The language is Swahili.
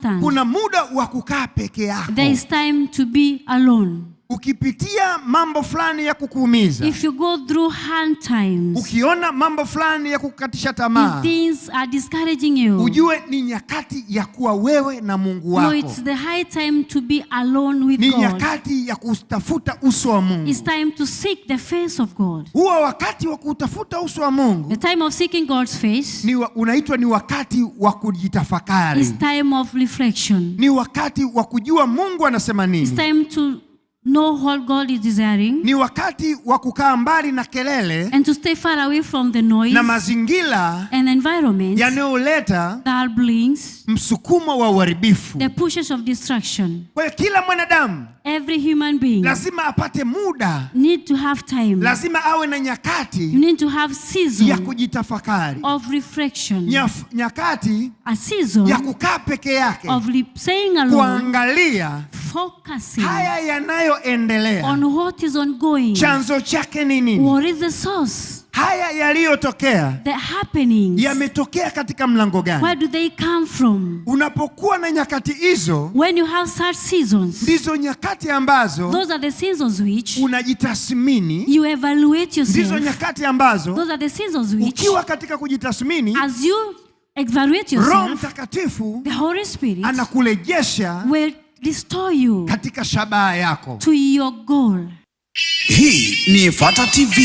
stand. Kuna muda wa kukaa peke yako. There is time to be alone. Ukipitia mambo fulani ya kukuumiza, If you go through hard times, ukiona mambo fulani ya kukatisha tamaa, if things are discouraging you, ujue ni nyakati ya kuwa wewe na Mungu wako. no, it's the high time to be alone with Ni God. nyakati ya kutafuta uso wa Mungu. It's time to seek the face of God. Huwa wakati wa kutafuta uso wa Mungu The time of seeking God's face unaitwa ni wakati wa kujitafakari. is time of reflection. Ni wakati wa kujua Mungu anasema nini. It's time to know what God is desiring. Ni wakati wa kukaa mbali na kelele And to stay far away from the noise na mazingira and environments yanayoleta that brings msukumo wa uharibifu. the pushes of destruction. Kwa hiyo kila mwanadamu Every human being lazima apate muda, need to have time. lazima awe na You nyakati need to have ya season kujitafakari, of reflection. nyakati A season ya kukaa peke yake, of saying alone, kuangalia focusing haya yanayoendelea, on what is ongoing. chanzo chake ni nini. What is the source? Haya yaliyotokea The happenings. yametokea katika mlango gani? Where do they come from? Unapokuwa na nyakati hizo, When you have such seasons, ndizo nyakati ambazo those are the seasons which unajitathmini. you evaluate Ndizo yourself. nyakati ambazo Those are the seasons which, ukiwa katika kujitathmini, as you evaluate Roho yourself, Mtakatifu the Holy Spirit anakurejesha will restore you katika shabaha yako. to your goal. Hii ni Fata TV.